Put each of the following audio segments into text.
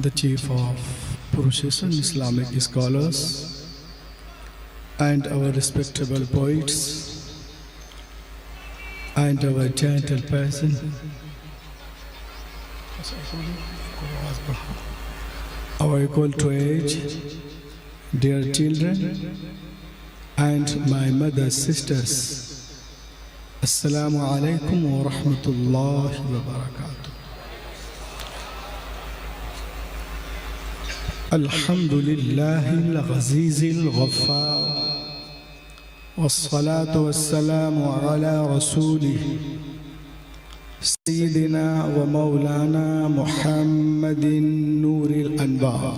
the chief of professional Islamic scholars and our respectable poets and our gentle person, our equal to age, dear children, and my mother's sisters. Assalamu alaikum wa rahmatullahi wa barakatuh. Alhamdulillahi al-Aziz al-Ghaffar, was-salatu was-salamu ala rasulih Sayyidina wa Maulana Muhammadin Nuril Anbar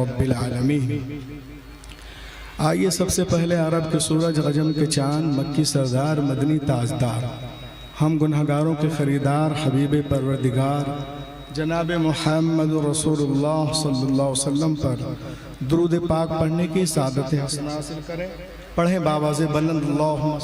रब्बिल आलमीन। आइए सबसे पहले अरब के सूरज, गजम के चाँद, मक्की सरदार, मदनी ताजदार, हम गुनहगारों के ख़रीदार, हबीब परवरदिगार जनाब मुहम्मद रसूलुल्लाह सल्लल्लाहु अलैहि वसल्लम पर दुरूद पाक पढ़ने की सादत हसन हासिल करें। पढ़ें बावाज़े बुलंद अल्लाहुम्मा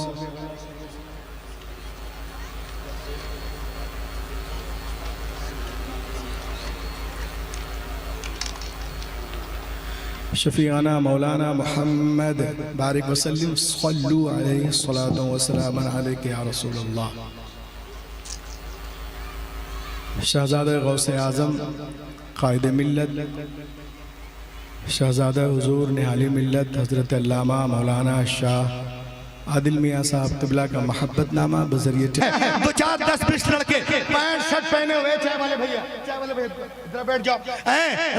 शफीआना मौलाना मोहम्मद बारिक वसल्लम सल्लु अलैहि सलातो व सलाम अलैका या रसूलल्लाह। शहज़ादा गौसे आज़म क़ाइद मिल्लत, शहज़ादा हुज़ूर निहाली मिल्लत हज़रत अल्लामा मौलाना शाह आदिल मियाँ साहब क़िबला का मोहब्बत नामा बज़रिए 2 4 10 20 लड़के पैंट शर्ट पहने हुए, चाय वाले भैया इधर बैठ जाओ।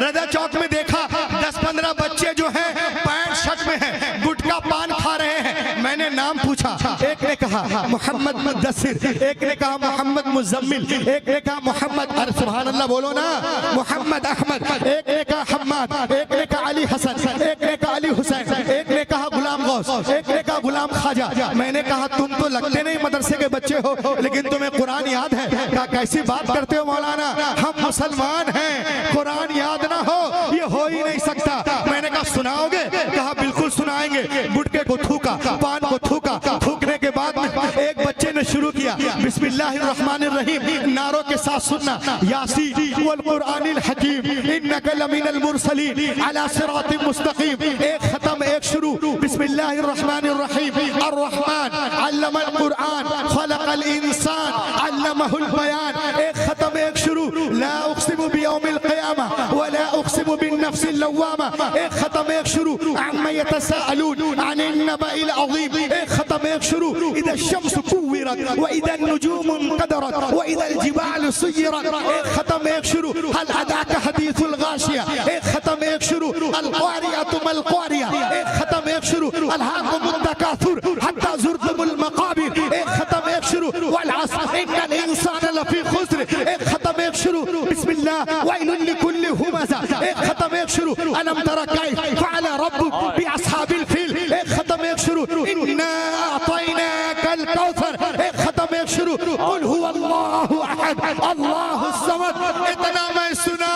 रजा चौक में देखा 10-15 बच्चे जो हैं पैंट शर्ट में हैं, गुटखा पान खा रहे हैं। मैंने नाम पूछा, एक ने कहा मोहम्मद मुद्दसिर, एक ने कहा मोहम्मद मुज़म्मिल, एक ने कहा मोहम्मद, अरे सुभान अल्लाह बोलो ना, मोहम्मद अहमद, एक ने कहा हम्माद, एक ने कहा अली हसन, एक ने कहा अली हुसैन, एक ने कहा गुलाम गौस, एक ने कहा गुलाम खाजा। मैंने कहा तुम तो लगते नहीं मदरसे के बच्चे हो, लेकिन तुम्हें कुरान याद है। कहा कैसी बात करते हो मौलाना, हम मुसलमान हैं, कुरान याद ना हो ये हो ही नहीं सकता। मैंने कहा सुनाओगे? कहा बिल्कुल सुनाएंगे। गुटके को थूका, पान को थूका, थूकने के बाद एक बच्चे ने शुरू किया बिस्मिल्लाहिर्रहमानिर्रहीम, नारों के साथ सुनना, यासीन वल कुरानिल हकीम इन्नका लमिनल मुरसलीन अला सिरातिम मुस्तकीम। एक खत्म एक शुरू, बिस्मिल्लाहिर्रहमानिर्रहीम अर्रहमान अल्लमल कुरान खलकल इंसान अल्लमहुल बयान। एक खत्म एक शुरू, ला उक़सिमु बियौमिल क़ियामा व ला उक़सिमु बिन्नफ्सिल लव्वामा। एक खत्म एक शुरू, अम्मा यतसाअलून अनिन नबइल अज़ीम। एक खत्म एक शुरू, इज़ा शम्स कुव्विरत व इज़ा नुजूमु क़दरत व इज़ा जिबालु सुय्यरत। एक खत्म एक शुरू, हल अदाका हदीसुल गाशिया। एक खत्म एक शुरू, अल क़ारिअतु मल क़ारिया। एक खत्म एक शुरू, अलहाकुमुत तकासुर हत्ता ज़ुरतुमुल मक़ाबिर। एक खत्म एक शुरू, वल अस्र इन्नल इंसान लफ़ी खुस्र। एक खत्म एक शुरू, बिस्मिल्लाह वैलुल लिकुल्लि हुमज़ा। एक खत्म एक शुरू, अलम तरा कैफ़ फ़अल रब्बुक बिअस्हाबिल फ़ील। एक खत्म एक शुरू, इन्ना अतैनाकल कौसर। एक खत्म एक शुरू, शुरू कुल हुवल्लाहु अहद अल्लाहुस समद। इतना मैं सुना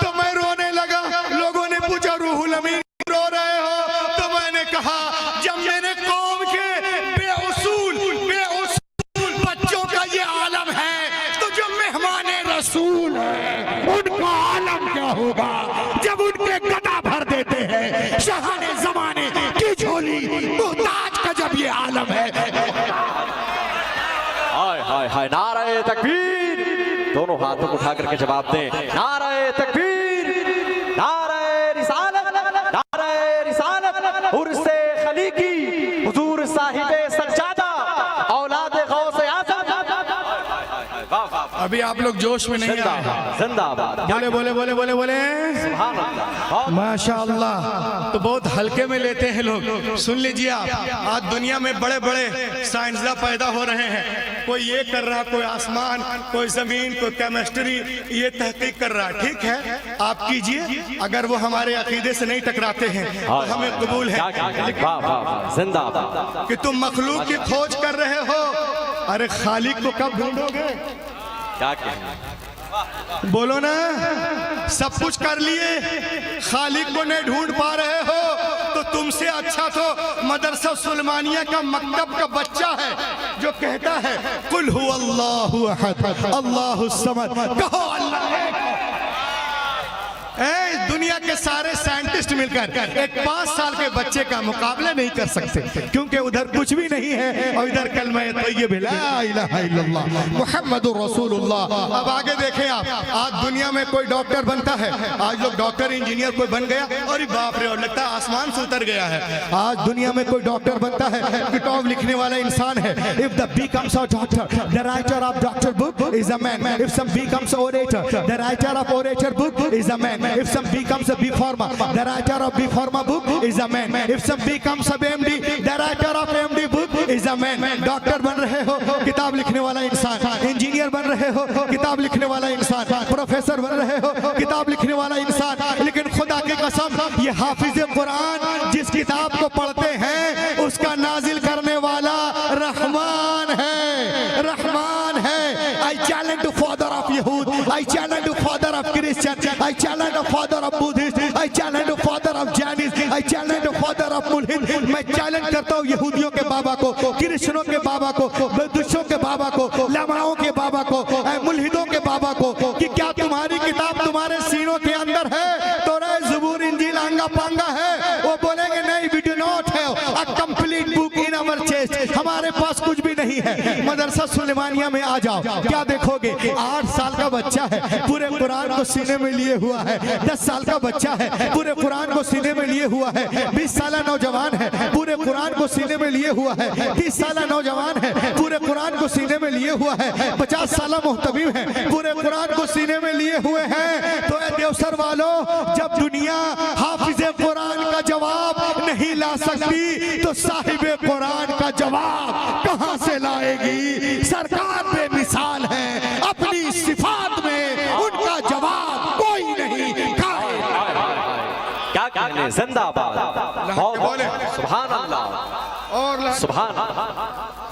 तो मैं रोने लगा। लोगों ने पूछा रूहुल अमीन रो रहे हो? तो मैंने कहा जब मेरे कौम के बेउसूल बच्चों का ये आलम है तो जो मेहमान रसूल है उनका आलम क्या होगा जब उनके गदा भर देते हैं शहाने जमाने की झोली मुहताज का जब ये आलम है। हाय हाय हाय, नारे तकबीर। दोनों हाथों को उठा करके जवाब दें, नारे तकबीर, नारे रिसालत, नारे रिसालत। उर्से खलीकी हुजूर साहिबे सज्जादा औलाद गौसे आज़म। अभी आप लोग जोश में नहीं आए। जिंदाबाद। बोले बोले बोले बोले बोले सुभान अल्लाह। माशाअल्लाह। तो बहुत हल्के में लेते हैं लोग। सुन लीजिए आप, आज दुनिया में बड़े बड़े साइंसदान पैदा हो रहे हैं। कोई ये कर रहा, कोई आसमान, कोई जमीन, कोई केमिस्ट्री, ये तहकीक कर रहा है। ठीक है, आप कीजिए। अगर वो हमारे अकीदे से नहीं टकराते हैं तो हमें कबूल है। जिंदाबाद। कि तुम मखलूक की खोज कर रहे हो, अरे खालिक को कब ढूंढोगे? क्या कहना, बोलो ना। सब कुछ कर लिए, खालिक को नहीं ढूंढ पा रहे हो तो तुमसे अच्छा तो मदरसा सुलेमानिया का मकतब का बच्चा है जो कहता है कुल हुवल्लाहु अहद अल्लाहुस समद। कहो अल्लाह एक। दुनिया के सारे साइंटिस्ट मिलकर एक 5 साल के बच्चे का मुकाबला नहीं कर सकते, क्योंकि उधर कुछ भी नहीं है और इधर कलमा तय्यब ला इलाहा इल्लल्लाह मुहम्मदुर रसूलुल्लाह। अब आगे देखें आप, आज दुनिया में कोई डॉक्टर बनता है, आज लोग डॉक्टर इंजीनियर कोई बन गया और बाप रे और लगता है आसमान से उतर गया है। आज दुनिया में कोई डॉक्टर बनता है, किताब लिखने वाला इंसान है। If the becomes a doctor, the writer of doctor book is a man. If some becomes orator, the writer of orator book is a man. If some becomes a B Pharma, the writer of B Pharma book is a man. If some becomes a MD, the writer of MD book is a man. Doctor बन रहे हो, किताब लिखने वाला इंसान। Engineer बन रहे हो, किताब लिखने वाला इंसान। प्रोफेसर बन रहे हो, किताब लिखने वाला इंसान। लेकिन खुदा की कसम, ये हाफिज कुरान जिस किताब को पढ़ते हैं उसका नाजिल करने वाला रहमान है, रहमान है। I challenge the father of Yahud, I challenge the father of Christian, I challenge the father of Buddhist, I challenge the father of Jainis, I challenge the father of Mulhid। मैं चैलेंज करता हूँ यहूदियों के बाबा को, क्रिश्चियनों के बाबा को, बौद्धिस्टों के बाबा को, लमाओं के बाबा को, मुल्हिदों के बाबा को कि क्या तुम्हारी किताब तुम्हारे सीनों के अंदर है? तो रे ज़बूर इंजील आंगा पांगा है। वो बोलेंगे नहीं, we do not have a complete book in our chest, हमारे पास कुछ भी नहीं है। मदरसा सुलेमानिया में आ जाओ, क्या देखोगे? 8 साल का बच्चा है, पूरे कुरान को सीने में लिए हुआ है। 10 साल का बच्चा है, पूरे कुरान को सीने में लिए हुआ है। 20 साल नौजवान है, पूरे कुरान को सीने में लिए हुआ है। 30 साल नौजवान है, पूरे कुरान को सीने में लिए हुआ है। 50 साल मोहतबीब है, पूरे कुरान को सीने में लिए हुए हैं। तो ए देवसर वालों, जब दुनिया हाफिज कुरान का जवाब नहीं ला सकती तो साहिब कुरान का जवाब कहां से लाएगी? सरकार बेमिसाल है, अपनी सिफात में उनका जवाब कोई नहीं। क्या कहने, जिंदाबाद। बोले सुभान अल्लाह और सुभान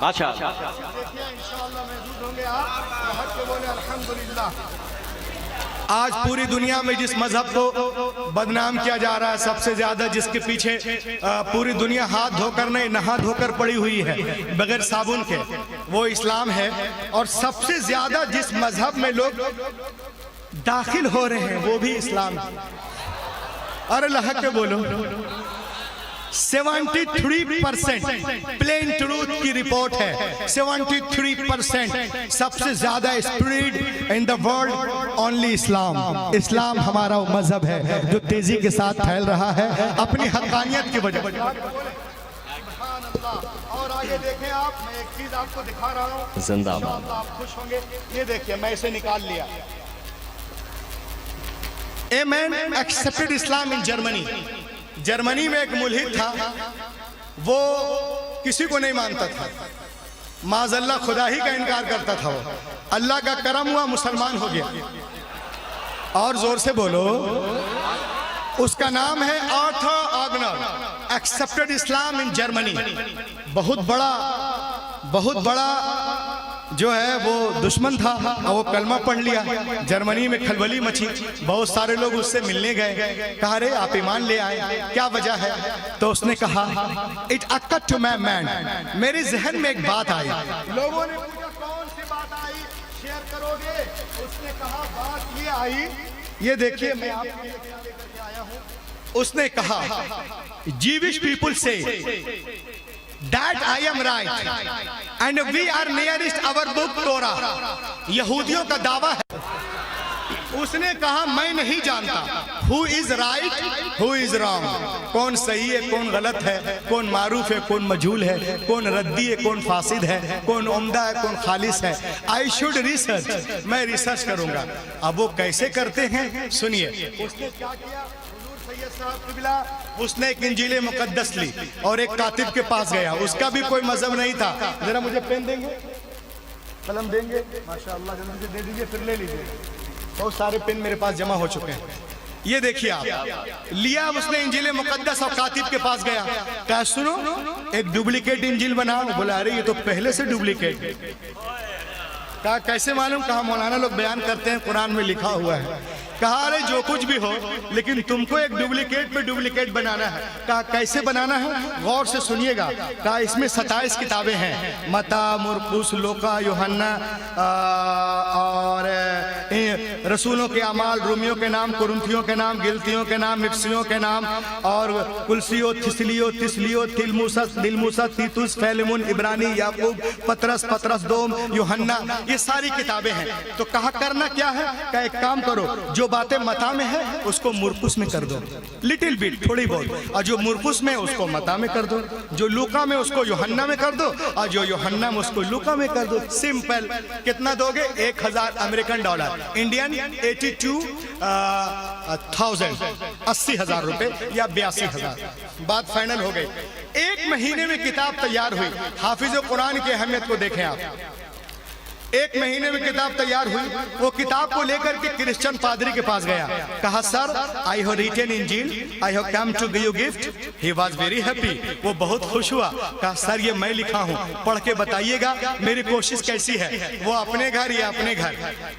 माशाअल्लाह। इंशाअल्लाह महदूद होंगे आप, हट के बोले अल्हम्दुलिल्लाह। आज पूरी दुनिया में जिस मजहब को बदनाम किया जा रहा है, सबसे ज्यादा जिसके पीछे पूरी दुनिया हाथ धोकर नहीं नहा धोकर पड़ी हुई है बगैर साबुन के, वो इस्लाम है। और सबसे ज्यादा जिस मजहब में लोग दाखिल हो रहे हैं वो भी इस्लाम है। अरे लहक के बोलो, 73% प्लेन ट्रूथ की रिपोर्ट है। 73% सबसे ज्यादा spread in the world only Islam. इस्लाम हमारा वो मजहब है जो तेजी के साथ फैल रहा है अपनी हक्कानियत की वजह। और आगे देखें आप, मैं एक चीज आपको दिखा रहा हूँ, जिंदाबाद। आप खुश होंगे। ये देखिए, मैं इसे निकाल लिया। A man accepted Islam in Germany। Germany में एक मुल्हिद था, वो किसी को नहीं मानता था, माज़अल्लाह खुदा ही का इनकार करता था। वो अल्लाह का करम हुआ, मुसलमान हो गया। और जोर से बोलो, उसका नाम है आर्थर आगनर। Accepted Islam in Germany. बहुत बड़ा जो है वो दुश्मन था और वो कलमा पढ़ लिया। जर्मनी में खलबली मची, बहुत सारे लोग उससे मिलने गए, कहा रे आप ईमान ले आए, क्या वजह है? तो उसने कहा it occurred to my mind, मेरे जहन में एक बात आई। लोगों ने पूछा कौन सी बात आई, शेयर करोगे? उसने कहा बात ये आई, ये देखिए मैं आपके लिए क्या लेकर के आया हूं। उसने कहा जीविश पीपुल से that I am right and we are nearest our book Torah। यहूदियों का दावा है। उसने कहा मैं नहीं जानता who is right who is wrong, कौन सही है कौन गलत है, कौन मारूफ है कौन मजहूल है, कौन रद्दी है कौन फासिद है, कौन उम्दा है कौन खालिस है। आई शुड रिसर्च, मैं रिसर्च करूंगा। अब वो कैसे करते हैं सुनिए। उसने क्या किया, उसने एक इंजील मुकद्दस ली और एक कातिब के पास गया, उसका भी कोई मजहब नहीं था। जरा मुझे पेन देंगे, कलम देंगे, माशाअल्लाह जल्दी से दे दीजिए, फिर ले लीजिए। बहुत सारे पेन मेरे पास जमा हो चुके हैं। ये देखिए आप, लिया उसने इंजील मुकद्दस और कातिब के पास गया, कहा सुनो एक डुप्लीकेट इंजील बनाओ। बोला अरे ये तो पहले से डुप्लीकेट। कहा कैसे मालूम? कहा मौलाना लोग बयान करते हैं कुरान में लिखा हुआ है। कहा अरे जो कुछ भी हो लेकिन तुमको एक डुप्लीकेट पे डुप्लीकेट बनाना है। कहा कैसे बनाना है, गौर से सुनिएगा। कहा इसमें 27 किताबें हैं, मत्ता, मुरकुस, लूका, यूहन्ना और रसूलों के अमाल, रूमियों के नाम, कुरिन्थियों के नाम, गिलतियों के नाम, इफसियों के नाम और कुलसियो, थिसलियो, तिसलियो, दिलमुसा, तीतुस, फैलमुन, इब्रानी, याकूब, पतरस, दोम, यूहन्ना, ये सारी किताबें हैं। तो कहा करना क्या है? कहा एक काम करो, जो बातें मता में है उसको मुरकुस में कर दो, लिटिल बिट, थोड़ी बहुत, और जो मुरकुस में उसको मता में कर दो, जो लूका में उसको यूहन्ना में कर दो, और जो यूहन्ना में उसको लूका में कर दो। सिंपल। कितना दोगे? 1000 अमेरिकन डॉलर, इंडियन 82,000, 80,000 रुपए या 82,000। बात फाइनल हो गई। 1 महीने में किताब तैयार हुई। हाफिज कुरान की अहमियत को देखें आप। 1 महीने में किताब तैयार हुई। वो किताब को लेकर के क्रिश्चियन पादरी के पास गया, कहा सर आई हैव रिटन इंजील, I have come to give you gift. He was very happy, वो बहुत खुश हुआ। कहा सर ये मैं लिखा हूँ, पढ़ के बताइएगा मेरी कोशिश कैसी है। वो अपने घर या अपने घर।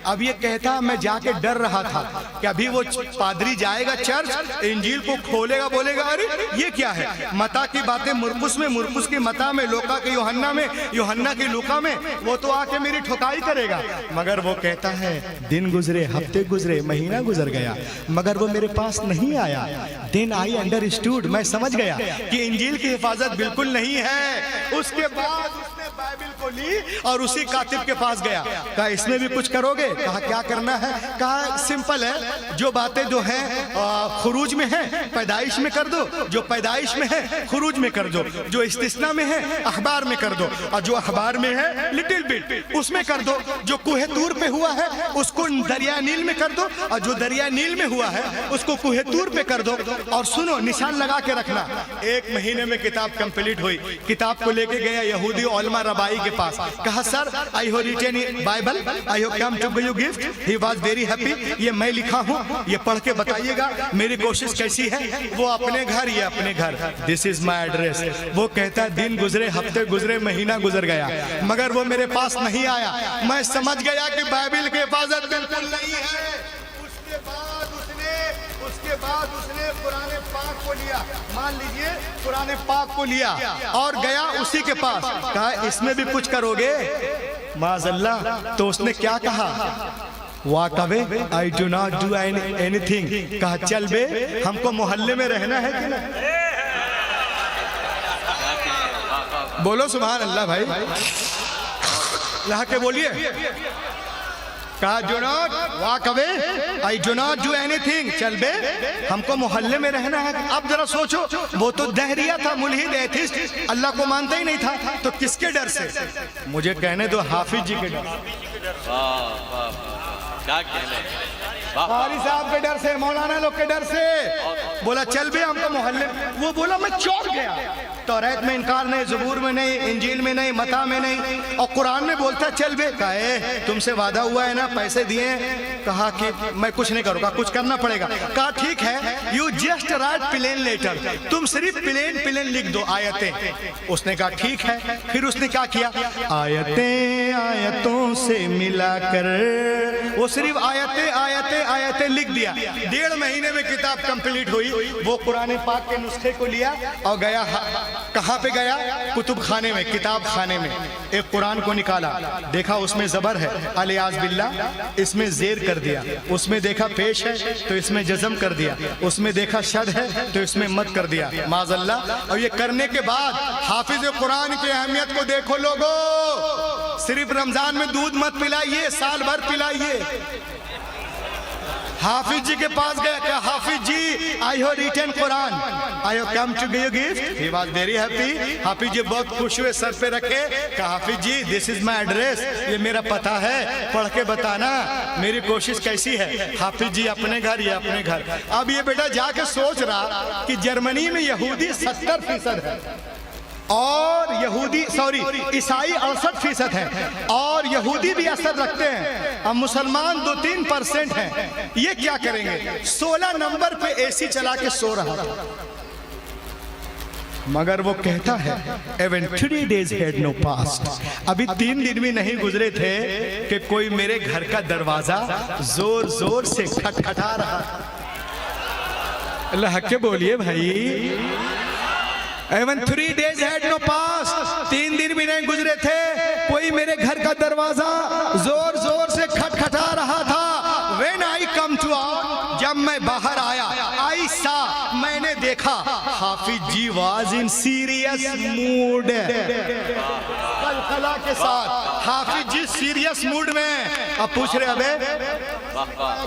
अब ये कहता मैं जाके डर रहा था कि अभी वो पादरी जाएगा चर्च, इंजील को खोलेगा, बोलेगा अरे ये क्या है, मता की बातें मुरकुस में, मुरकुस की मता में, लोका के यूहन्ना में, यूहन्ना की लूका में, वो तो आके मेरी करेगा। मगर वो कहता है दिन गुजरे, हफ्ते गुजरे, महीना गुजर गया, मगर वो मेरे पास नहीं आया। देन आई अंडरस्टूड, मैं समझ गया कि इंजील की हिफाजत बिल्कुल नहीं है। उसके बाद उसने बाइबल को ली और उसी कातिब के पास गया। कहा इसमें भी कुछ करोगे? कहा क्या करना है? कहा सिंपल है, जो बातें जो है खुरूज में है पैदाइश में कर दो, जो पैदाइश में है खुरूज में कर दो, जो इस्तिस्ना में है अखबार में कर दो, और जो अखबार में है लिटिल बिट उसमें कर दो, जो कुहे तूर पे हुआ है उसको दरिया नील में कर दो, और जो दरिया नील में हुआ है उसको कुहे तूर पे कर दो। और सुनो निशान लगा के रखना। 1 महीने में किताब कंप्लीट हुई। किताब को लेके गया यहूदी उलमा रबाई के पास, कहा sir I have written Bible, I have come to give you gift. He was very happy, ये मैं लिखा हूँ, ये पढ़ के बताइएगा मेरी कोशिश कैसी है। वो अपने घर, ये अपने घर, दिस इज माई एड्रेस। वो कहता है दिन गुजरे, हफ्ते गुजरे, महीना गुजर गया, मगर वो मेरे पास नहीं आया। मैं समझ गया कि बाइबल की हिफाजत बिल्कुल नहीं है। उसके बाद उसने कुरान पाक को लिया, मान लीजिए कुरान पाक को लिया और गया उसी के पास। कहा इसमें भी कुछ करोगे? माज़अल्लाह। तो उसने क्या कहा? Walk away, I do not do anything. कहा चल बे, हमको मोहल्ले में रहना है कि नहीं? बोलो सुभान अल्लाह भाई, लहा के बोलिए। कहा do not walk away, I do not do anything. चल बे, हमको मोहल्ले में रहना है। अब जरा सोचो, वो तो दहरिया था, मुल्हिद, एथिस्ट, अल्लाह को मानता ही नहीं था, तो किसके डर से? मुझे कहने दो हाफिज जी के डर, कारी साहब के डर से, मौलाना लोग के डर से। बोला चल बे हमको मोहल्ले। वो बोला मैं चौंक गया। तौरात में इनकार नहीं, ज़बूर में नहीं, इंजील में नहीं, मता में नहीं, और कुरान में बोलता चल बे। कहा तुमसे वादा हुआ है ना, पैसे दिए। कहा कि मैं कुछ नहीं करूँगा, कुछ करना पड़ेगा। कहा ठीक है, you just write plain letter, तुम सिर्फ प्लेन लिख दो आयतें। उसने कहा ठीक है। फिर उसने क्या किया, आयतें आयतों से मिलाकर, वो सिर्फ आयतें लिख दिया। 1.5 महीने में किताब कंप्लीट हुई। वो कुरान पाक के नुस्खे को लिया और गया, कहाँ पे गया, कुतुब खाने में, किताब खाने में। एक कुरान को निकाला, देखा उसमें जबर है, अलियाज बिल्ला, इसमें जेर कर दिया। उसमें देखा पेश है तो इसमें जज़म कर दिया। उसमें देखा शद है तो इसमें मत कर दिया, माज़अल्लाह। और ये करने के बाद हाफिज कुरान की अहमियत को देखो लोगों। सिर्फ रमजान में दूध मत पिलाइए, साल भर पिलाइए। हाफिज जी के पास गया, क्या हाफिज जी आई हो रिटन कुरान, I have come to give gift. He was very happy. Hafiz ji बहुत खुश हुए, सर पे रखे। कहा Hafiz ji this is my address, ये मेरा पता है, पढ़ के बताना मेरी कोशिश कैसी है। हाफिज जी अपने घर, ये अपने घर। अब ये बेटा जाके सोच रहा कि जर्मनी में यहूदी 70% है और ईसाई 68% है, और यहूदी भी असर रखते हैं। अब मुसलमान 2-3% हैं। ये क्या करेंगे? 16 नंबर पे एसी चला के सो रहा था। मगर वो कहता है even 3 days had no passed, अभी 3 दिन भी नहीं गुजरे थे कि कोई मेरे घर का दरवाजा जोर जोर से खटखटा रहा। अल्लाह के बोलिए भाई। Even 3 days had no passed, 3 दिन भी नहीं गुजरे थे, कोई मेरे घर का दरवाजा जोर जोर से खटखटा रहा था। When I come to out, जब मैं बाहर आया, I saw, मैंने देखा, हाफिज जी was in serious mood, कलकला के साथ हाफिज जी सीरियस मूड में। अब पूछ रहे अबे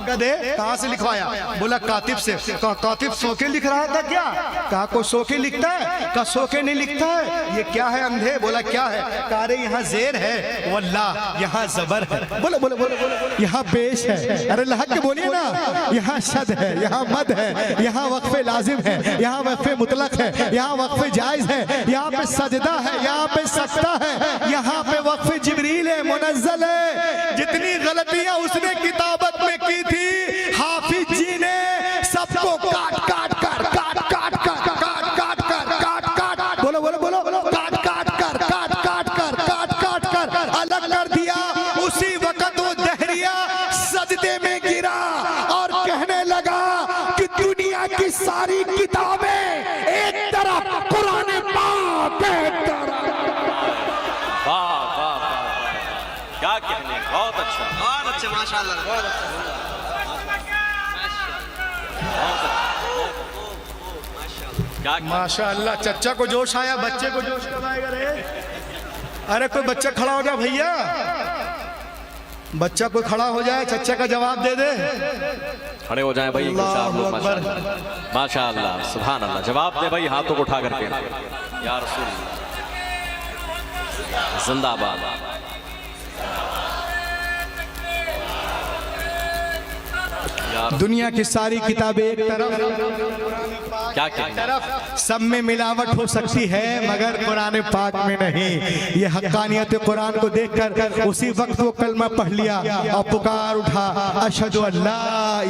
गधे कहाँ से लिखवाया? बोला कातिब से। कहा कातिब सो के लिख रहा था क्या? कहा को सो के लिखता है? कहा सो के नहीं लिखता है। ये क्या है अंधे? बोला क्या है? कहा रे यहाँ जेर है, वल्लाह यहाँ जबर है। बोलो बोलो बोलो बोलो, यहाँ पेश है। अरे लहक के बोलिए ना, यहाँ शद है, यहाँ मद है, यहाँ वक्फे लाजिम है, यहाँ वक्फे मुतलक है, यहाँ वक्फे जायज है, यहाँ पे सजदा है, यहाँ पे सकता है, यहाँ पे वक्फे जिब्रील है, मुनज़्ज़ल है। जितनी गलतियां उसने किताबत में की थी, हाफिज जी ने सबको काट काट कर अलग कर दिया। उसी वक्त वो दहरिया सजदे में गिरा और कहने लगा कि दुनिया की सारी किताबें एक तरफ, कुरान पाक एक तरफ। वाह वाह वाह, क्या कहने, बहुत अच्छा माशाल्लाह, बहुत अच्छा माशाल्लाह। चच्चा को जोश आया, बच्चे को जोश कब आएगा रे? अरे कोई बच्चा खड़ा हो जाए भैया, बच्चा कोई खड़ा हो जाए, चच्चा का जवाब दे दे। खड़े हो जाएं भाई, माशाअल्लाह, सुभान अल्लाह। जवाब दे भाई हाथों को उठा करके, या रसूल जिंदाबाद। दुनिया की सारी किताबें एक तरफ, क्या तरफ, सब में मिलावट हो सकती है मगर कुरान पाक में नहीं। ये हक्कानियत कुरान को देखकर उसी वक्त वो कलमा पढ़ लिया और पुकार उठा, अशहदु अल्ला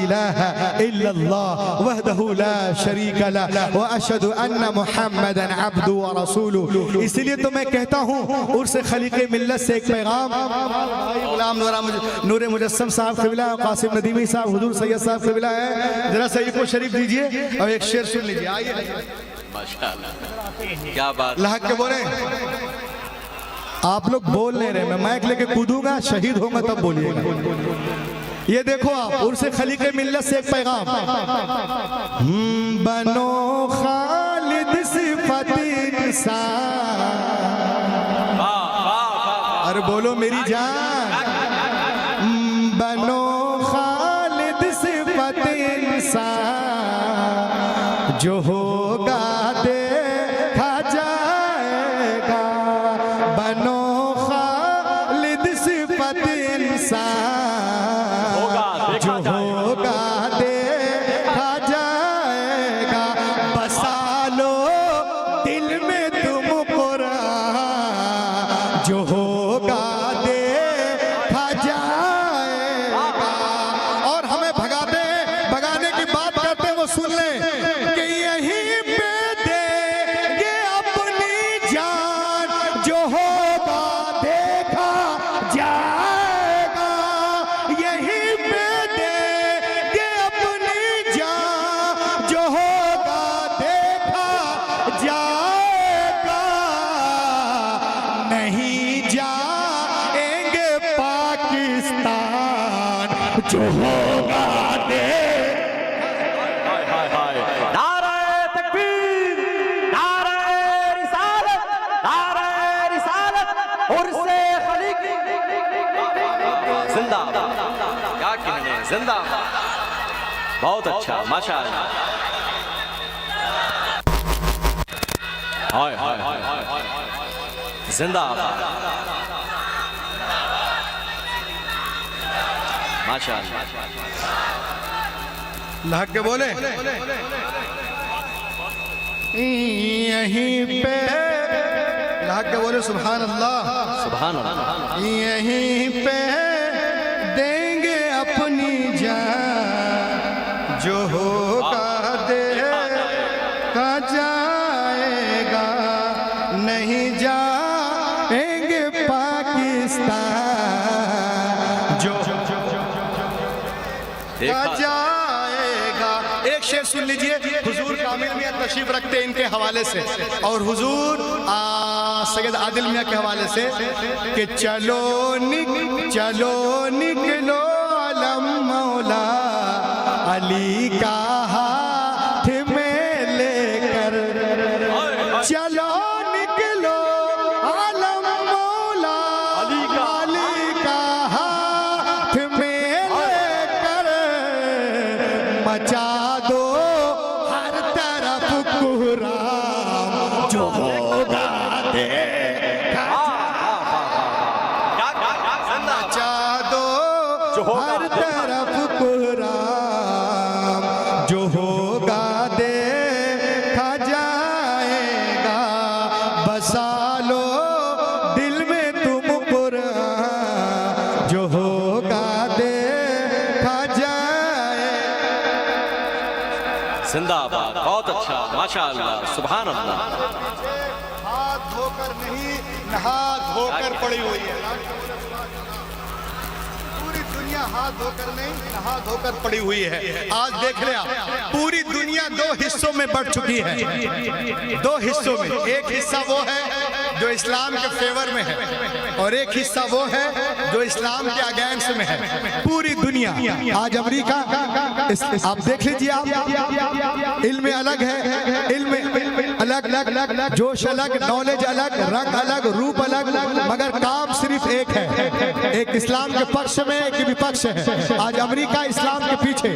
इलाहा इल्लल्लाह वहदहु ला शरीका लह व अशहदु अन्ना मुहम्मदन अब्दुहु व रसूलुहु। इसलिए तो मैं कहता हूँ उर्स खलीक़े मिल्लत से एक पैगाम, गुलाम नूर मुजस्सम साहब क़िबला, कासिम नदीमी साहब, हुजूर सैयद साहब क़िबला है। जरा सही को शरीफ दीजिए और एक शेर सुन लीजिए। आइए माशाअल्लाह, क्या बात। लहक के बोले, आप लोग बोल नहीं रहे, मैं माइक लेके कूदूंगा, शहीद होगा तब बोलिएगा। ये देखो आप, उर्से खलीक़े मिल्लत से एक पैगाम, बनो खालिद सिफत इंसान। अरे बोलो मेरी जान, बनो खालिद सिफत इंसान, जो होगा देखा जाएगा। बनो खालिद सिफत इंसान, जो होगा देखा जाएगा। जो होगा दे। नारे तकबीर, नारे रिसालत, नारे रिसालत और से खलीकी जिंदाबाद। क्या कहने, जिंदाबाद। बहुत अच्छा, माशाअल्लाह। हाय हाय हाय, जिंदाबाद, माशाअल्लाह। लाग के बोले यहीं पे, लाग के बोले सुभान अल्लाह, सुभान अल्लाह। यहीं पे देंगे अपनी जान, जो होगा देखा जाएगा, नहीं जाएंगे पाकिस्तान, जो देखा जाएगा। एक शेर सुन लीजिए, हुजूर कामिल मियां तशरीफ रखते इनके हवाले से, और हुजूर सैयद आदिल मियां के हवाले से कि चलो निकलो अलम मौला अली का हाथ में लेकर, चलो निकलो अलम मौला अली का हाथ में लेकर, मचा दो हर तरफ कोहराम, जो होगा देखा, मचा दो हर तरफ कोहराम, जो होगा देखा जाएगा, बसा लो दिल में तुम कुरान, जो होगा देखा जाए। जिंदाबाद। बहुत अच्छा, माशाअल्लाह, सुभान अल्लाह। हाथ धोकर नहीं, नहा धोकर पड़ी हुई है। पूरी दुनिया हाथ धोकर नहीं, नहा धोकर पड़ी हुई है। आज देख रहे आप, पूरी दुनिया दो हिस्सों में बढ़ चुकी है। दो हिस्सों में, एक हिस्सा वो है जो इस्लाम के फेवर में है, और एक हिस्सा वो है जो इस्लाम के अगेंस्ट में है। पूरी दुनिया आज अमेरिका, आप देख लीजिए, आप इल्म अलग है, इल्म अलग, जोश अलग, नॉलेज अलग, रंग अलग, रूप अलग, मगर काम सिर्फ एक है। एक इस्लाम के पक्ष में, एक विपक्ष है। आज अमेरिका इस्लाम के पीछे,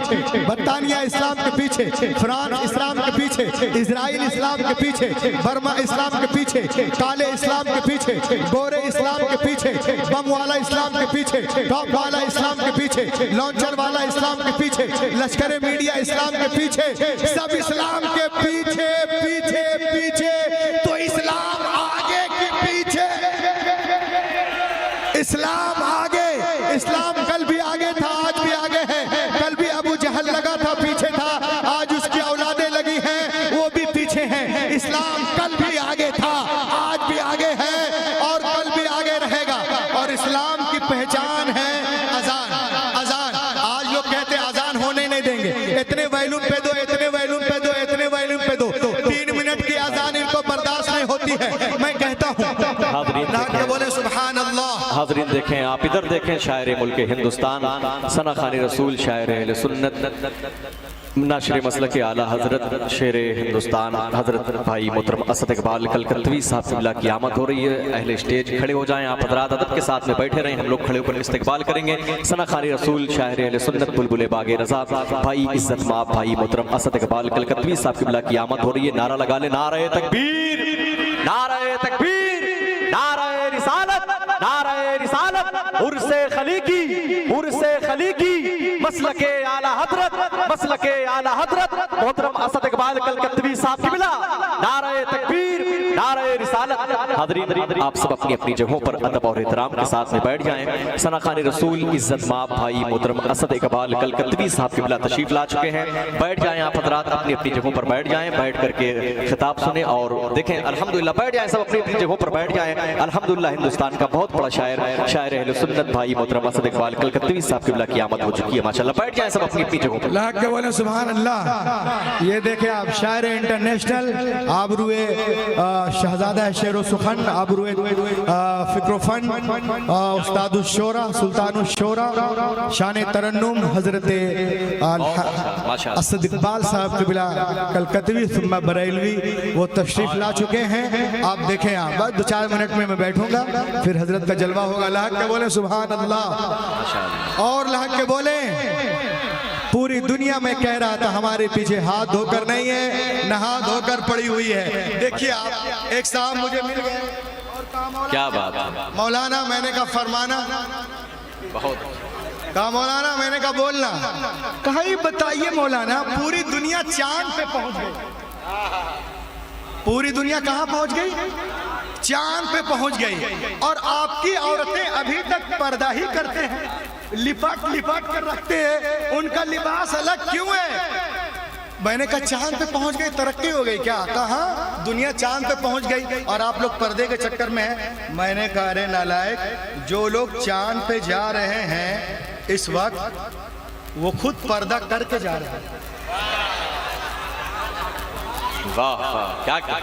बरतानिया इस्लाम के पीछे, फ्रांस इस्लाम के पीछे, इजराइल इस्लाम के पीछे, बर्मा इस्लाम के पीछे, काले इस्लाम के पीछे, गोरे इस्लाम के पीछे, बम वाला इस्लाम के पीछे, टॉप वाला इस्लाम के पीछे, लॉन्चर वाला इस्लाम के पीछे, लश्कर मीडिया इस्लाम के पीछे, सब इस्लाम के पीछे पीछे पीछे, तो इस्लाम आगे के पीछे, इस्लाम आगे। इस्लाम कल भी आगे था, आज भी आगे है। कल भी अबू जहल लगा था, पीछे था, आज उसकी औलादें लगी हैं, वो भी पीछे हैं। इस्लाम कल भी आगे था, आज भी आगे है, और कल भी आगे रहेगा। और इस्लाम की पहचान है अजान। अजान आज लोग कहते हैं अजान होने नहीं देंगे, इतने वैल्यूम पे दो, इतने वैल्यूम पे दो, इतने वैल्यूम पे दो। 3 मिनट की अजान इनको बर्दाश्त नहीं होती है। मैं कहता हूँ, बोले सुभान अल्लाह। हाज़रीन देखें, आप इधर देखें, शायर मुल्क हिंदुस्तान सना खानी रसूल, शायर अहले सुन्नत, नाशरे मसलक के आला हजरत शेर हिंदुस्तान हजरत भाई मोहतरम असद इकबाल कलकत्तवी साहब क़िबला की आमद हो रही है। अहले स्टेज खड़े हो जाएं, आप हज़रात अदब के साथ में बैठे रहें, हम लोग खड़े होकर इस्तकबाल करेंगे। सना खानी रसूल, शायर अहले सुन्नत, बुलबुल बागे रज़ा, भाई इज्जत माब भाई मोहतरम असद इकबाल कलकत्तवी साहब क़िबला की आमद हो रही है। नारा लगा ले, नारे तकबीर, नारे तकबीर, नारे रिसालत, नारे रिसालत, उर्से खलीकी, उर्से खलीकी, मसलके आला हजरत, मसलके आला हजरत मोहतरम असद इकबाल कलकत्तवी साहब क़िबला, नारे तकबीर, नारे रिसालत। हाज़रीन आप सब अपनी अपनी जगहों पर अदब और एहतराम के साथ में बैठ जाएं। सना खानी रसूल, इज्जत माब भाई मोहतरम असद इकबाल कलकत्तवी साहब क़िबला तशरीफ ला चुके हैं। बैठ जाएं आप हज़रात, अपनी अपनी जगहों पर बैठ जाएं, बैठ करके खिताब सुने और देखें। अल्हम्दुलिल्लाह, बैठ जाएं सब अपनी अपनी जगहों पर बैठ जाएं। अल्हम्दुलिल्लाह, हिंदुस्तान का बहुत बड़ा शायर, शायर अहले सुन्नत भाई मोहतरम असद इकबाल कलकत्तवी साहब क़िबला की आमद हो चुकी है। माशाअल्लाह, बैठ जाएं सब अपनी अपनी जगहों पर। लाख के बोले सुभान अल्लाह। ये देखें आप, शायर इंटरनेशनल, आबरूए शहजादा शेर सुखन फन अबरू फिक्रोफन उस्तादुश्शोरा सुल्तानुश्शोरा शान तरन्नुम हजरत असद इकबाल साहब क़िबला कलकतवी सुम्मा बरेलवी वो तशरीफ ला चुके हैं। आप देखें, आप बस 2-4 मिनट में मैं बैठूंगा, फिर हजरत का जलवा होगा। लहक के बोले सुभान अल्लाह, और लहक के बोले। पूरी दुनिया में कह रहा था हमारे पीछे हाथ धोकर नहीं है, नहा धोकर पड़ी हुई है। देखिए आप, एक साहब मुझे मिल गए, क्या बात है मौलाना मैंने कहा फरमाना, बहुत कहा मौलाना मैंने कहा बोलना। कहा ये बताइए मौलाना, पूरी दुनिया चांद पे पहुंच गई, पूरी दुनिया कहां पहुंच गई? चांद पे पहुंच गई, और आपकी औरतें अभी तक पर्दा ही करते हैं, लिपट लिपट कर रखते हैं, उनका लिबास अलग क्यों है? मैंने कहा चांद पे पहुंच गई, तरक्की हो गई क्या? कहा दुनिया चांद पे पहुंच गई और आप लोग पर्दे के चक्कर में हैं। मैंने कहा अरे नालायक, जो लोग चांद पे जा रहे हैं इस वक्त वो खुद पर्दा करके जा रहे हैं। वाह वाह, क्या क्या,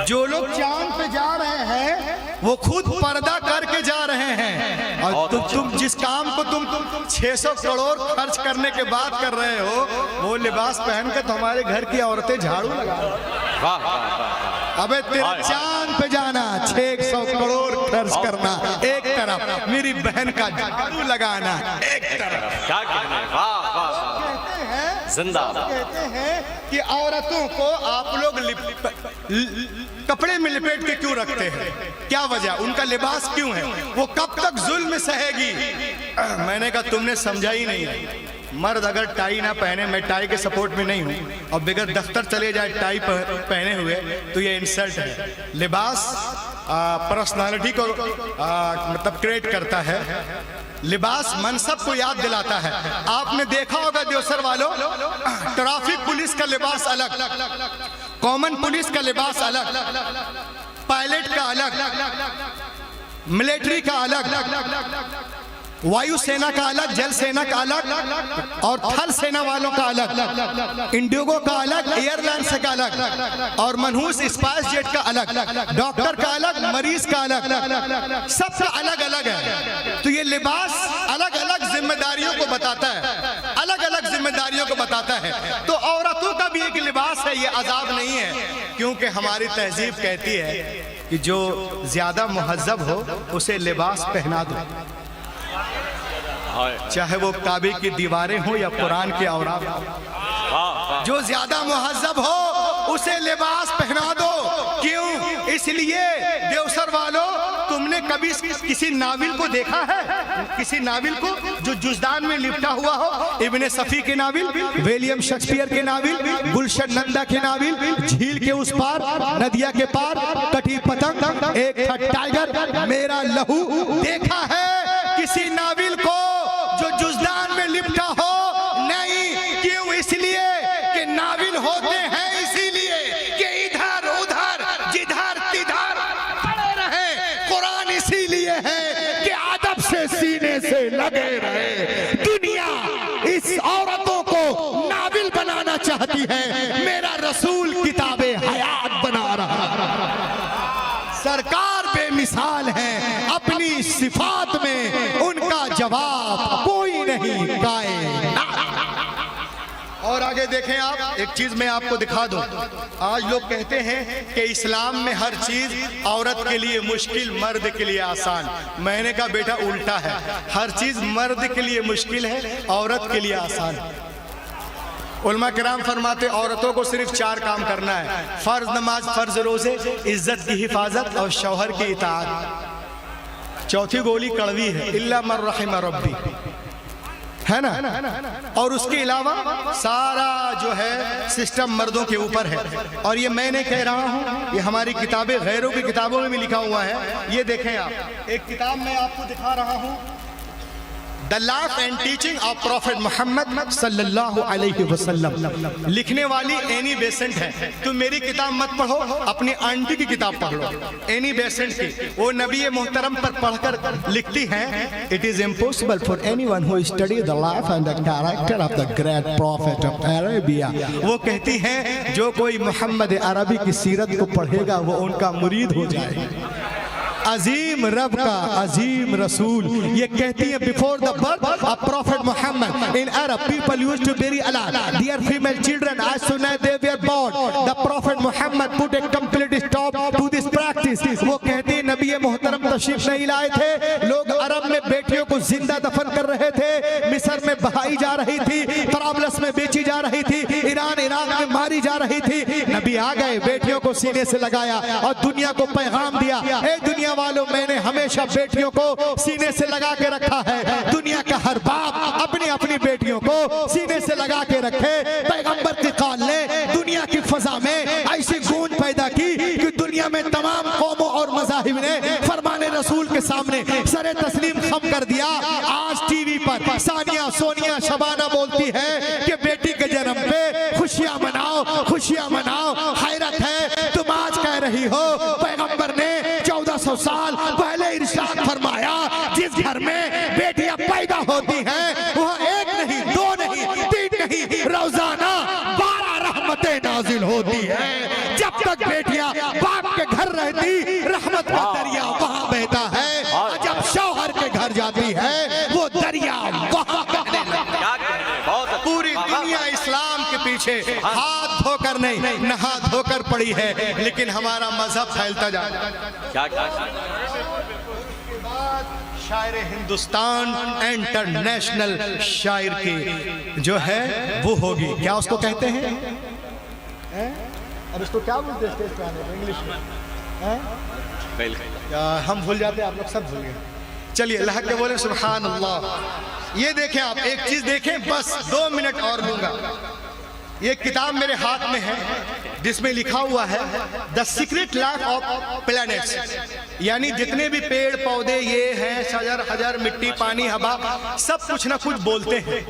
जो लोग चांद पे जा रहे हैं वो खुद पर्दा करके जा रहे हैं, और तुम जिस काम को तुम 600 करोड़ खर्च करने के बाद कर रहे हो, वो लिबास पहन के तो हमारे घर की औरतें झाड़ू लगा रही हैं। वाह वाह वाह, अबे तेरा चांद पे जाना, 600 करोड़ खर्च करना एक तरफ, मेरी बहन का झाड़ू लगाना एक तरफ। क्या कहना है, वाह वाह, जिंदाबाद। कहते हैं कि औरतों को आप लोग कपड़े में लिपेट के क्यों रखते हैं? क्या वजह? उनका लिबास क्यों है? वो कब तक जुल्म सहेगी? मैंने कहा तुमने समझा ही नहीं। मर्द अगर टाई ना पहने, मैं टाई के सपोर्ट में नहीं हूँ, और बगैर दफ्तर चले जाए टाई पहने हुए, तो ये इंसल्ट है। लिबास पर्सनालिटी को मतलब क्रिएट करता है, लिबास मनसब को याद दिलाता है। आपने देखा होगा देवसर वालों, ट्रैफिक पुलिस का लिबास अलग, कॉमन पुलिस का लिबास अलग, पायलट का अलग, मिलिट्री का अलग, वायुसेना का अलग, जल सेना का अलग, और थल सेना वालों का अलग, इंडिगो का अलग, एयरलाइंस का अलग, और मनहूस स्पाइस जेट का अलग, डॉक्टर का अलग, मरीज का अलग, सबका अलग अलग है। तो ये लिबास अलग अलग जिम्मेदारियों को बताता है, अलग अलग जिम्मेदारियों को बताता है। तो औरतों का भी एक लिबास है, ये आजाद नहीं है, क्योंकि हमारी तहजीब कहती है कि जो ज्यादा मुहज्जब हो उसे लिबास पहना दो, चाहे वो काबे की दीवारें हो या कुरान के औरात हो। जो ज्यादा मुहज्जब हो उसे लिबास पहना दो। क्यों? इसलिए देवसर वालों, तुमने कभी किसी नाविल को देखा है? किसी नाविल को जो जुज़दान में लिपटा हुआ हो? इब्ने सफी के नाविल, विलियम शेक्सपियर के नाविल, गुलशन नंदा के नाविल, झील के उस पार, नदिया के पार, कटी पतंग, एक था टाइगर, मेरा लहू, देखा है किसी नाविल को जो जुज़दान में लिपटा हो? नहीं। क्यों? इसलिए कि नाविल होते हैं इसीलिए कि इधर उधर जिधर तिधर पड़े रहे। कुरान इसीलिए है कि अदब से सीने से लगे रहे। दुनिया इस औरतों को नाविल बनाना चाहती है, मेरा रसूल किताबे हयात बना रहा है। सरकार बेमिसाल है, अपनी सिफात में उनका जवाब कोई नहीं कायनात। और आगे देखें आप, एक चीज मैं आपको दिखा दूं। आज लोग कहते हैं कि इस्लाम में हर चीज औरत के लिए मुश्किल, मर्द के लिए आसान। मैंने कहा बेटा उल्टा है, हर चीज मर्द के लिए मुश्किल है, औरत के लिए आसान है। उलमा किराम फरमाते औरतों को सिर्फ 4 काम करना है: फर्ज नमाज, फर्ज रोजे, इज्जत की हिफाजत और शौहर की इताअत। चौथी गोली कड़वी है, इल्ला मर रहिम रब्बी, है ना? और उसके अलावा सारा जो है सिस्टम मर्दों के ऊपर है। और ये मैं नहीं कह रहा हूँ, ये हमारी किताबें, गैरों की किताबों में भी लिखा हुआ है। ये देखें आप, एक किताब मैं आपको दिखा रहा हूँ, the life and teaching of prophet Muhammad सल्लल्लाहु अलैहि वसल्लम। लिखने वाली एनी बेसेंट है। तुम मेरी किताब मत पढ़ो, अपनी आंटी की किताब पढ़ लो, एनी बेसेंट की। वो नबी मोहतरम पर पढ़कर लिखती हैं, it is impossible for anyone who study the life and the character of the great prophet of Arabia. वो कहती हैं जो कोई मोहम्मद अरबी की सीरत को पढ़ेगा वो उनका मुरीद हो जाएगा। अजीम रब का अजीम रसूल। ये कहती है before the birth of prophet Muhammad in Arab people used to bury alive their female children as soon as they were born. The prophet Muhammad put a complete stop to this practice. वो कहती है नबी मोहतरम तशरीफ नहीं लाए थे, लोग अरब में बेटियों को जिंदा दफन कर रहे थे, मिस्र में बहाई जा रही थी, तराबलस में बेची जा रही थी, ईरान इराक में मारी जा रही थी। नबी आ गए, बेटियों को सीने से लगाया और दुनिया को पैगाम दिया, ए दुनिया वालों, मैंने हमेशा बेटियों को सीने से लगा के रखा है। दुनिया का हर बाप अपनी अपनी बेटियों को सीने से लगा के रखे। पैगंबर की कॉल ने दुनिया की फजा में ऐसी गूंज पैदा की कि दुनिया में तमाम कौमों और मज़ाहिब ने फरमाने रसूल के सामने सरे तस्लीम खम कर दिया। आज टीवी पर सानिया सोनिया शबाना बोलती है कि बेटी के जन्म पे खुशियां मनाओ, खुशियां मनाओ। हैरत है तुम आज कह रही हो, पैगंबर ने 1400 साल पहले इरशाद फरमाया, जिस घर में बेटियां पैदा होती हैं वह एक नहीं, दो नहीं, तीन नहीं, रोजाना 12 रहमतें नाजिल होती है। जब तक बेटियां बाप के घर रहती, रहमत का दरिया वहां बहता है, और जब शौहर के घर जाती है वो दरिया वहां बहने लगता है। पूरी दुनिया इस्लाम के पीछे हाथ धोकर नहीं, नहा धोकर पड़ी है, लेकिन हमारा मजहब फैलता जा रहा है। शायर हिंदुस्तान इंटरनेशनल शायर की जो है वो होगी, क्या उसको कहते हैं? अब इसको क्या बोलते हैं स्टेज पे आने को इंग्लिश में? हम भूल जाते हैं, आप लोग सब भूल गए। चलिए अल्लाह के बोले सुभान अल्लाह। ये देखें आप, एक चीज देखें, बस 2 मिनट और लूंगा। ये किताब मेरे हाथ में है जिसमें लिखा हुआ है the secret life of planets, यानी जितने भी पेड़ पौधे ये हैं, शजर हजर, मिट्टी पानी हवा, सब कुछ ना कुछ बोलते हैं।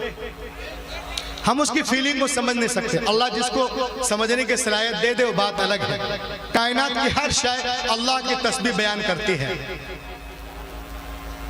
हम उसकी फीलिंग को समझ नहीं सकते। अल्लाह जिसको समझने की सलाहियत दे दे वो बात अलग है। कायनात की हर शय अल्लाह की तस्बीह बयान करती है,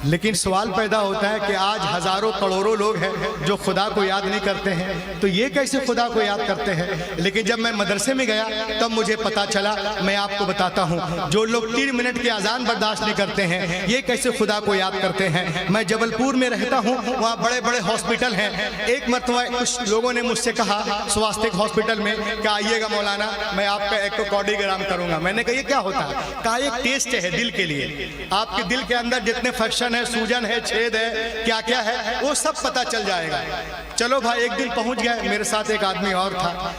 लेकिन सवाल पैदा होता है कि आज हजारों करोड़ों लोग हैं जो खुदा को याद नहीं करते हैं, तो ये कैसे खुदा को याद करते हैं? लेकिन जब मैं मदरसे में गया तब मुझे पता चला, मैं आपको बताता हूँ, जो लोग 3 मिनट की अजान बर्दाश्त नहीं करते हैं, ये कैसे खुदा को याद करते हैं। मैं जबलपुर में रहता हूँ, वहाँ बड़े बड़े हॉस्पिटल हैं। एक मरतबा कुछ लोगों ने मुझसे कहा स्वास्थ्य हॉस्पिटल में कि आइएगा मौलाना, मैं आपका इकोकार्डियोग्राम करूँगा। मैंने कहा ये क्या होता है? कहा एक टेस्ट है दिल के लिए, आपके दिल के अंदर जितने फंक्शन है, सूजन है, छेद है, क्या क्या है, वो सब पता चल जाएगा। चलो भाई, एक दिन पहुंच गया, मेरे साथ एक आदमी और था।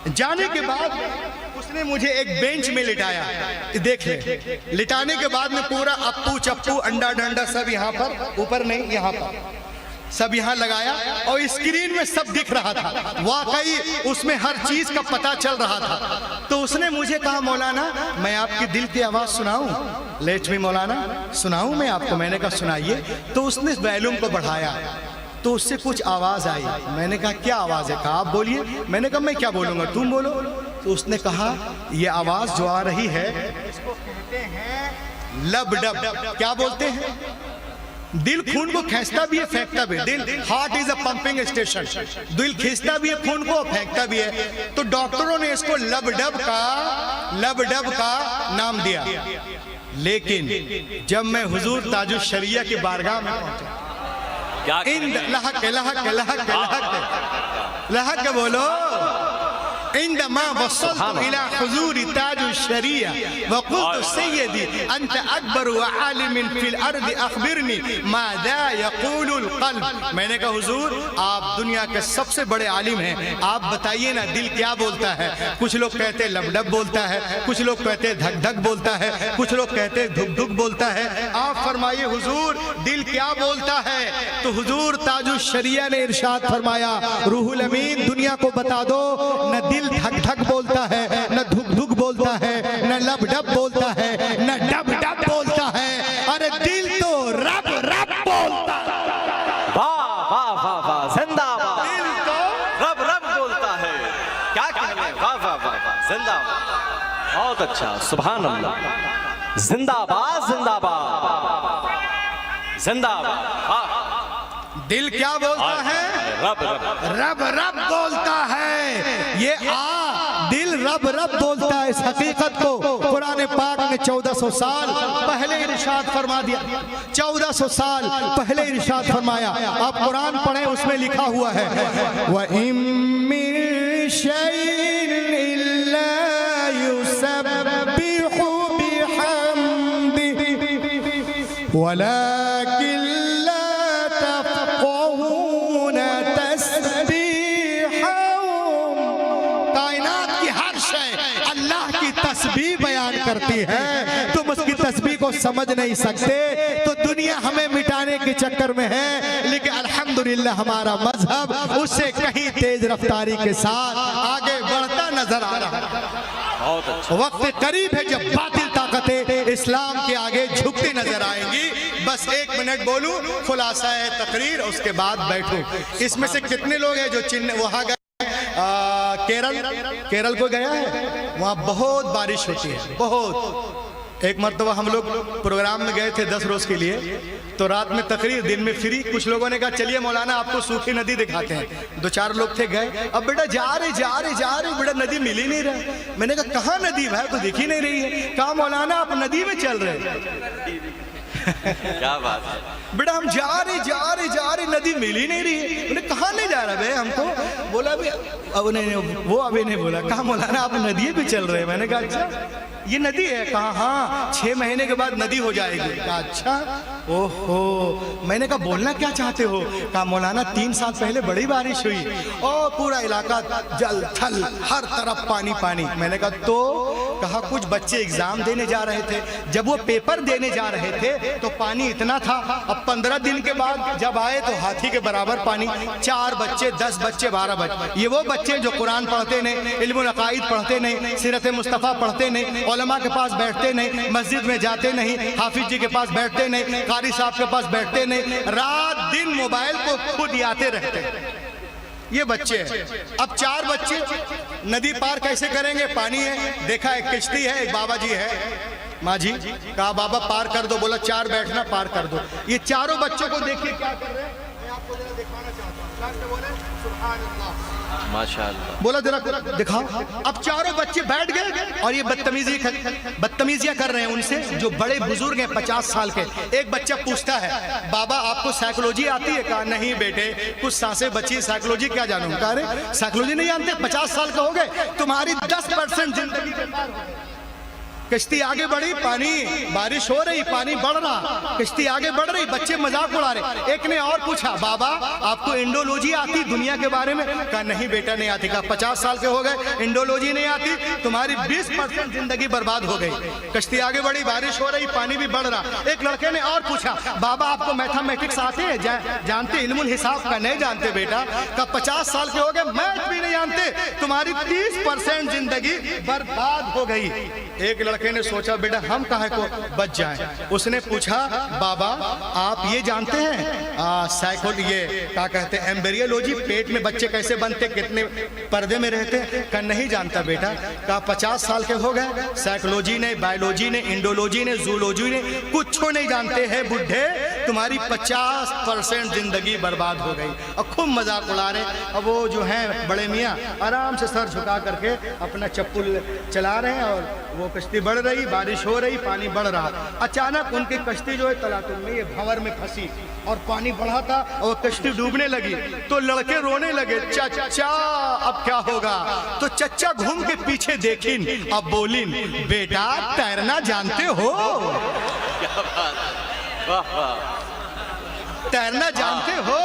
जाने के बाद उसने मुझे एक बेंच में लिटाया, देख ले, लिटाने के बाद में पूरा अप्पू चप्पू अंडा डंडा सब यहाँ पर, ऊपर नहीं यहाँ पर, सब यहाँ लगाया और स्क्रीन में सब दिख रहा था। वाकई उसमें हर चीज का पता चल रहा था। तो उसने मुझे कहा मौलाना मैं आपकी दिल की आवाज सुनाऊं? लेट मी मौलाना, सुनाऊं मैं आपको? मैंने कहा सुनाइए। तो उसने वॉल्यूम को बढ़ाया तो उससे कुछ आवाज आई। मैंने कहा क्या आवाज है? कहा आप बोलिए। मैंने कहा मैं क्या बोलूंगा, तुम बोलो। तो उसने कहा ये आवाज जो आ रही है इसको कहते हैं लब डब। क्या बोलते हैं? दिल खून को खींचता भी है, फेंकता भी है। दिल heart is a pumping station, दिल खींचता भी है खून को, फेंकता भी है। तो डॉक्टरों ने इसको लब डब का नाम दिया। लेकिन जब मैं हुजूर ताजुश शरिया की बारगाह में पहुंचा, इन लहक बोलो, इंदमा वसल्तु इला हुजूरी ताजुश शरिया वक़ुल्तु सय्यदी अंत अकबर व आलिमिन फिल अर्द अखबिरनी माज़ा यक़ूलुल क़ल्ब। मैंने कहा हुजूर आप दुनिया के सबसे बड़े आलिम हैं, आप बताइए ना दिल क्या बोलता है? कुछ लोग कहते हैं लबडब बोलता है, कुछ लोग कहते हैं धक धक बोलता है, कुछ लोग कहते हैं धुक धुक बोलता है। आप फरमाइए हुजूर दिल क्या बोलता है? तो हुजूर ताजुश शरिया ने इरशाद फरमाया, रूहुल अमीन दुनिया को बता दो, न दिल धक धक बोलता है, न धुक धुक बोलता है, न लब डब बोलता है, न डब डब बोलता है, अरे दिल तो रब रब बोलता है। वाह वाह वाह वाह, जिंदाबाद। दिल तो रब रब बोलता है, क्या कहने, वाह वाह वाह वाह, जिंदाबाद, बहुत अच्छा, सुभान अल्लाह, जिंदाबाद जिंदाबाद जिंदाबाद। दिल क्या बोलता है? रब रब रब रब बोलता है। ये दिल रब रब बोलता है। इस हकीकत को कुरान पाक ने 1400 1400 साल पहले इरशाद फरमा दिया, 1400 साल पहले इरशाद फरमाया। आप कुरान पढ़ें, उसमें लिखा हुआ है व मिन शैइन इल्ला युसब्बिहु बिहम्दिही वलाकिन ला तफ़क़हून तस्बीहहुम। कायनात की हर शय अल्लाह की तस्बीह बयान करती है, तुम उसकी तस्बीह को समझ नहीं सकते, तो दुनिया हमें मिटाने के चक्कर में है। लेकिन अल्हम्दुलिल्लाह हमारा मजहब उससे कहीं तेज रफ्तारी के साथ आगे बढ़ता नजर आ रहा है। बहुत अच्छा। वक्त करीब है जब बातिल ताकतें इस्लाम के आगे झुकती नजर आएंगी। बस 1 मिनट बोलूं, खुलासा है तकरीर, उसके बाद बैठूं। इसमें से कितने लोग हैं जो वहां गए, केरल को गया है? वहां बहुत बारिश होती है, बहुत। एक मरतबा हम लोग प्रोग्राम में गए थे 10 रोज के लिए, तो रात में तकरीर, दिन में फ्री। कुछ लोगों ने कहा चलिए मौलाना आपको सूखी नदी दिखाते हैं। 2-4 लोग थे, गए। अब बेटा जा रहे बेटा नदी मिल ही नहीं रहा। मैंने कहा कहाँ नदी भाई, तो दिख ही नहीं रही है। कहा मौलाना आप नदी में चल रहे हैं। क्या बात है बेटा हम जा रहे नदी मिल ही नहीं रही है। मैंने कहाँ नहीं जा रहा भाई हमको? बोला भी अब नहीं, वो अभी नहीं बोला। कहा मौलाना आप नदी पे चल रहे हैं। मैंने कहा अच्छा ये नदी है? कहा हाँ 6 महीने के बाद नदी हो जाएगी। कहा अच्छा, ओहो। मैंने कहा बोलना क्या चाहते हो? कहा मौलाना 3 साल पहले बड़ी बारिश हुई और पूरा इलाका जल थल, हर तरफ पानी पानी। मैंने कहा तो? कहा कुछ बच्चे एग्जाम देने जा रहे थे, जब वो पेपर देने जा रहे थे तो पानी इतना था, अब 15 दिन के बाद जब आए तो हाथी के बराबर पानी। 4 बच्चे, 10 बच्चे, 12 बच्चे, ये वो बच्चे जो कुरान पढ़ते नहीं, इल्मुल अकाईद पढ़ते नहीं, सीरत मुस्तफ़ा पढ़ते नहीं, उलमा के पास बैठते नहीं, मस्जिद में जाते नहीं, हाफिज जी के पास बैठते नहीं, कारी साहब के पास बैठते नहीं, रात दिन मोबाइल को खुद याते रहते। ये बच्चे हैं। अब 4 बच्चे नदी पार कैसे करेंगे? पानी है, देखा एक किश्ती है, एक बाबा जी है, माँ जी। कहा बाबा पार कर दो, बोला 4 बैठना, पार कर दो। ये चारों बच्चों को देखिए क्या कर रहे हैं, मैं आपको जरा दिखाना चाहता हूँ। सुभान अल्लाह, माशाअल्लाह। बोला जरा दिखाओ। अब चारों बच्चे बैठ गए और ये बदतमीजियां कर रहे हैं उनसे जो बड़े बुजुर्ग हैं 50 साल के। एक बच्चा पूछता है बाबा आपको साइकोलॉजी आती है? कहा नहीं बेटे, कुछ सांसें बची, साइकोलॉजी क्या जानूं? कहा अरे साइकोलॉजी नहीं जानते? 50 साल का हो गए, तुम्हारी 10% जिंदगी बेकार हो गई। कश्ती आगे बढ़ी, पानी, बारिश हो रही, पानी बढ़ रहा, कश्ती आगे बढ़ रही, बच्चे मजाक उड़ा रहे। एक ने और पूछा बाबा आपको इंडोलॉजी आती दुनिया के बारे में? कहा नहीं बेटा नहीं आती। कहा 50 साल के हो गए, इंडोलॉजी नहीं आती, तुम्हारी 20% जिंदगी बर्बाद हो गई। कश्ती आगे बढ़ी, बारिश हो रही, पानी भी बढ़ रहा। एक लड़के ने और पूछा बाबा आपको मैथमेटिक्स आते हैं? जानते? इल्मुल हिसाब का नहीं जानते बेटा। कहा 50 साल के हो गए, मैथ भी नहीं जानते, तुम्हारी 30% जिंदगी बर्बाद हो गई। एक लड़के ने सोचा बेटा हम काहे को बच जाएं। उसने पूछा बाबा आप ये जानते हैं साइकोलॉजी, ये क्या कहते हैं, एम्ब्रियोलॉजी, पेट में बच्चे कैसे बनते, कितने पर्दे में रहते हैं? कहा नहीं जानता बेटा। कहा 50 साल के हो गए, साइकोलॉजी ने, बायोलॉजी ने, इंडोलॉजी ने, जूलॉजी ने, कुछ नहीं जानते हैं बुढ़े, तुम्हारी 50% जिंदगी बर्बाद हो गई। और खूब मजाक उड़ा रहे। अब वो जो है बड़े मियाँ आराम से सर झुका करके अपना चप्पू चला रहे हैं और वो कश्ती बढ़ रही, बारिश हो रही, पानी बढ़ रहा। अचानक उनकी कश्ती जो है तलातुन में, ये भंवर में फंसी और पानी बढ़ा था और कश्ती डूबने लगी। तो लड़के रोने लगे चचा अब क्या होगा? तो चचा घूम के पीछे देखिन, अब बोलिन बेटा तैरना जानते हो? तैरना जानते हो?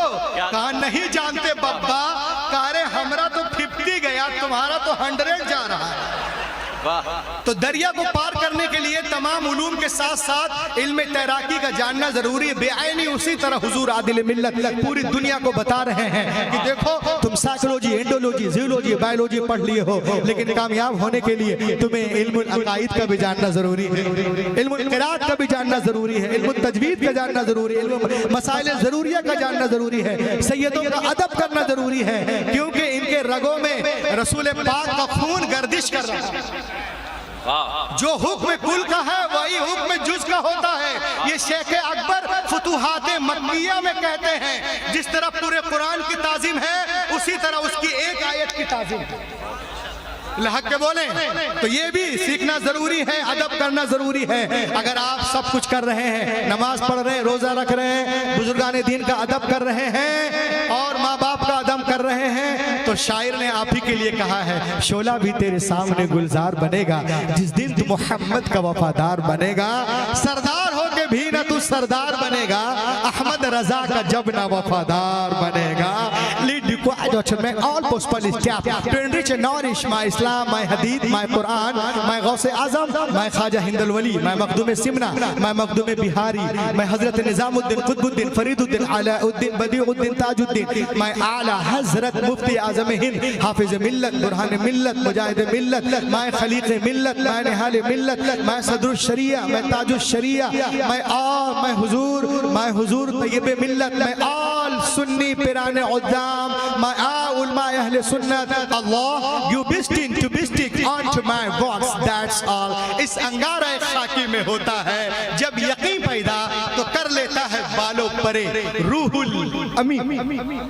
कहा नहीं जानते बब्बा। कहा रे हमरा तो 50 गया, तुम्हारा तो 100 जा रहा है। तो दरिया को पार करने के लिए तमाम उलूम के साथ साथ इल्म तैराकी का जानना जरूरी है। बेआईनी उसी तरह हुजूर आदिल मिल्लत पूरी दुनिया को बता रहे हैं कि देखो तुम साइकोलॉजी, इंडोलॉजी, जूलॉजी, बायोलॉजी पढ़ लिए हो, लेकिन कामयाब होने के लिए तुम्हें इल्मुल अकाईद का भी जानना जरूरी है, इल्मुल क़िराअत का भी जानना जरूरी है, इल्मुल तजवीद का जानना जरूरी है, इल्मुल मसाइल ज़रूरिया का जानना जरूरी है, सैयदों का अदब करना जरूरी है, क्योंकि इनके रगों में रसूल पाक का खून गर्दिश कर रहा है। जो हुक्म कुल का है वही हुक्म जुज का होता है। ये शेख अकबर फुतुहात मक्किया में कहते हैं जिस तरह पूरे कुरान की ताजीम है उसी तरह उसकी एक आयत की ताजीम है। लहक के बोले तो ये भी सीखना जरूरी है, अदब करना जरूरी है। अगर आप सब कुछ कर रहे हैं, नमाज पढ़ रहे हैं, रोजा रख रहे हैं, बुजुर्गान दीन का अदब कर रहे हैं और माँ बाप का अदब कर रहे हैं, तो शायर ने आप ही के लिए कहा है, शोला भी तेरे सामने गुलजार बनेगा जिस दिन तू मोहम्मद का वफादार बनेगा। सरदार हो के भी ना तू सरदार बनेगा, अहमद रजा का जब ना वफादार बनेगा। Lead required document all possible steps to enrich and nourish my Islam, my Hadith, my Quran, my Gause Azam, my Khaja Hindal Wali, my Makhdoom Simna, my Makhdoom Bihari, my Hazrat Nizamuddin, Qutbuddin, Fariduddin, Alauddin, Badiuddin, Tajuddin, my Ala Hazrat Mufti Azam Hind, Hafiz Millat, Burhan Millat, Mujahid Millat, my Khaliq Millat, my Nihal Millat, my Sadr Sharia, my Taj Sharia, my all, my Huzur Tayyib Millat, my all Sunni Pirane Uddam, my all ulma Ahle Sunnat. Allah, you destined to be stick onto my words, that's all. इस अंगारा खाकी में होता है जब यकीन पैदा तो कर लेता है बालों परे रूहुल अमीन।